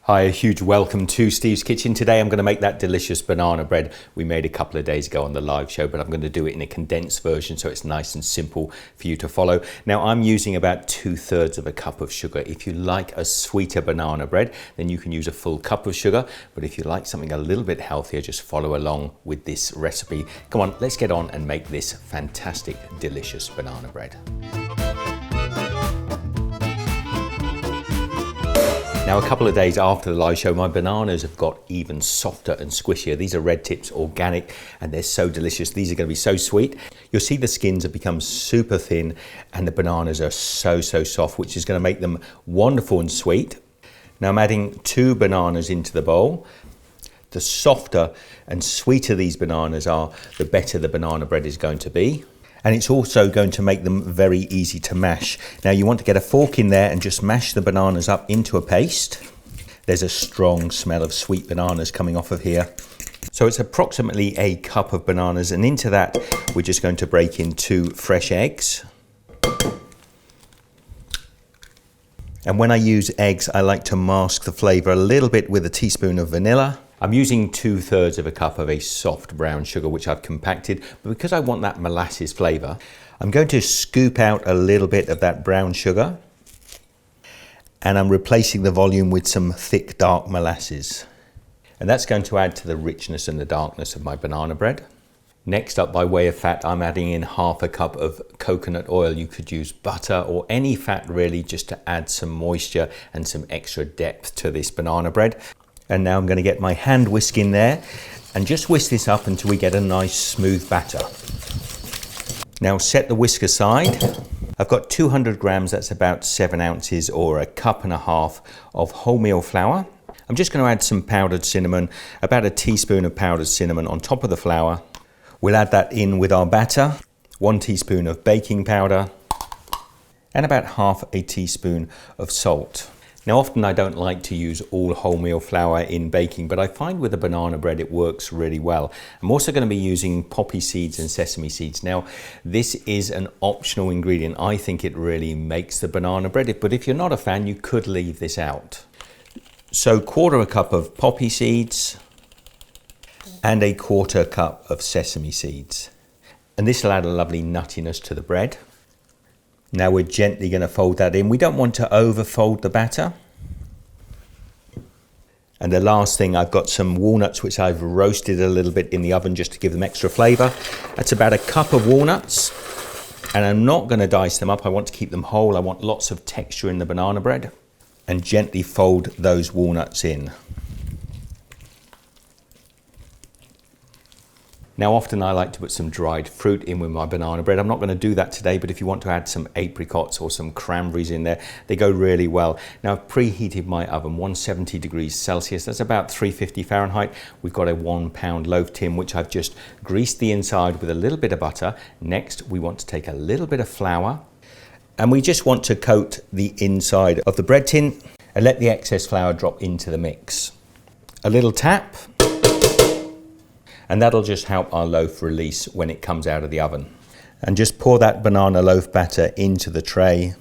Hi, a huge welcome to Steve's Kitchen. Today I'm going to make that delicious banana bread we made a couple of days ago on the live show, but I'm going to do it in a condensed version so it's nice and simple for you to follow. Now I'm using about 2/3 of a cup of sugar. If you like a sweeter banana bread, then you can use a full cup of sugar, but if you like something a little bit healthier, just follow along with this recipe. Come on, let's get on and make this fantastic, delicious banana bread. Now, a couple of days after the live show, my bananas have got even softer and squishier. These are Red Tips organic and they're so delicious. These are going to be so sweet. You'll see the skins have become super thin and the bananas are so soft, which is going to make them wonderful and sweet. Now I'm adding 2 bananas into the bowl. The softer and sweeter these bananas are, the better the banana bread is going to be. And it's also going to make them very easy to mash. Now you want to get a fork in there and just mash the bananas up into a paste. There's a strong smell of sweet bananas coming off of here. So it's approximately a cup of bananas, and into that we're just going to break in 2 fresh eggs. And when I use eggs, I like to mask the flavour a little bit with a teaspoon of vanilla. I'm using 2/3 of a cup of a soft brown sugar, which I've compacted, but because I want that molasses flavour, I'm going to scoop out a little bit of that brown sugar, and I'm replacing the volume with some thick dark molasses. And that's going to add to the richness and the darkness of my banana bread. Next up, by way of fat, I'm adding in 1/2 cup of coconut oil. You could use butter or any fat really, just to add some moisture and some extra depth to this banana bread. And now I'm going to get my hand whisk in there and just whisk this up until we get a nice smooth batter. Now set the whisk aside. I've got 200 grams, that's about 7 ounces or 1.5 cups of wholemeal flour. I'm just going to add some powdered cinnamon, about a teaspoon of powdered cinnamon on top of the flour. We'll add that in with our batter, 1 teaspoon of baking powder, and about 1/2 teaspoon of salt. Now often I don't like to use all wholemeal flour in baking, but I find with a banana bread it works really well. I'm also going to be using poppy seeds and sesame seeds. Now this is an optional ingredient. I think it really makes the banana bread, but if you're not a fan, you could leave this out. So 1/4 cup of poppy seeds and 1/4 cup of sesame seeds. And this will add a lovely nuttiness to the bread. Now we're gently going to fold that in. We don't want to overfold the batter. And the last thing, I've got some walnuts which I've roasted a little bit in the oven just to give them extra flavour. That's about 1 cup of walnuts. And I'm not going to dice them up. I want to keep them whole. I want lots of texture in the banana bread. And gently fold those walnuts in. Now often I like to put some dried fruit in with my banana bread. I'm not going to do that today, but if you want to add some apricots or some cranberries in there, they go really well. Now I've preheated my oven 170 degrees Celsius, that's about 350 Fahrenheit. We've got a 1 pound loaf tin which I've just greased the inside with a little bit of butter. Next we want to take a little bit of flour and we just want to coat the inside of the bread tin and let the excess flour drop into the mix. A little tap. And that'll just help our loaf release when it comes out of the oven. And just pour that banana loaf batter into the tray.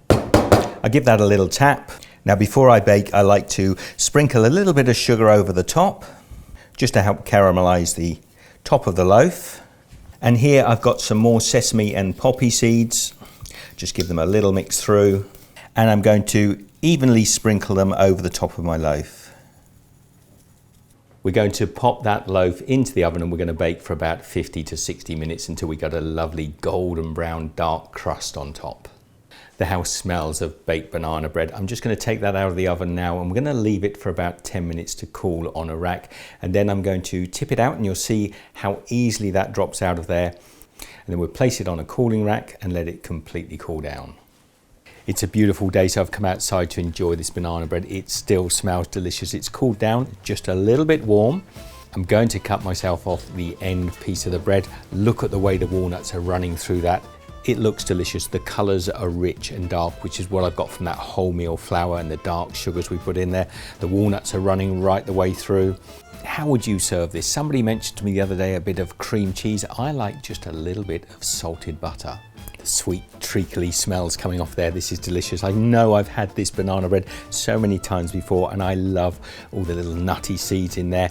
I give that a little tap. Now before I bake, I like to sprinkle a little bit of sugar over the top, just to help caramelize the top of the loaf. And here I've got some more sesame and poppy seeds. Just give them a little mix through. And I'm going to evenly sprinkle them over the top of my loaf. We're going to pop that loaf into the oven and we're going to bake for about 50 to 60 minutes until we got a lovely golden brown dark crust on top. The house smells of baked banana bread. I'm just going to take that out of the oven now and we're going to leave it for about 10 minutes to cool on a rack. And then I'm going to tip it out and you'll see how easily that drops out of there. And then we'll place it on a cooling rack and let it completely cool down. It's a beautiful day, so I've come outside to enjoy this banana bread. It still smells delicious. It's cooled down, just a little bit warm. I'm going to cut myself off the end piece of the bread. Look at the way the walnuts are running through that. It looks delicious. The colours are rich and dark, which is what I've got from that wholemeal flour and the dark sugars we put in there. The walnuts are running right the way through. How would you serve this? Somebody mentioned to me the other day a bit of cream cheese. I like just a little bit of salted butter. The sweet treacly smells coming off there. This is delicious. I know I've had this banana bread so many times before, and I love all the little nutty seeds in there.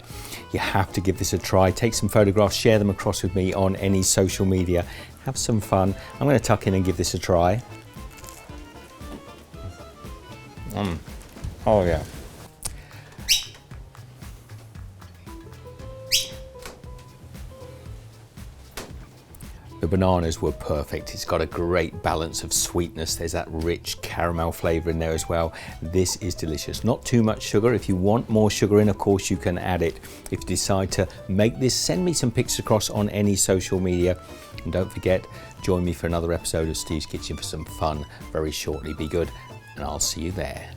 You have to give this a try. Take some photographs, share them across with me on any social media. Have some fun. I'm going to tuck in and give this a try. Oh yeah. The bananas were perfect. It's got a great balance of sweetness. There's that rich caramel flavor in there as well. This is delicious. Not too much sugar. If you want more sugar in, of course, you can add it. If you decide to make this, send me some pics across on any social media. And don't forget, join me for another episode of Steve's Kitchen for some fun very shortly. Be good, and I'll see you there.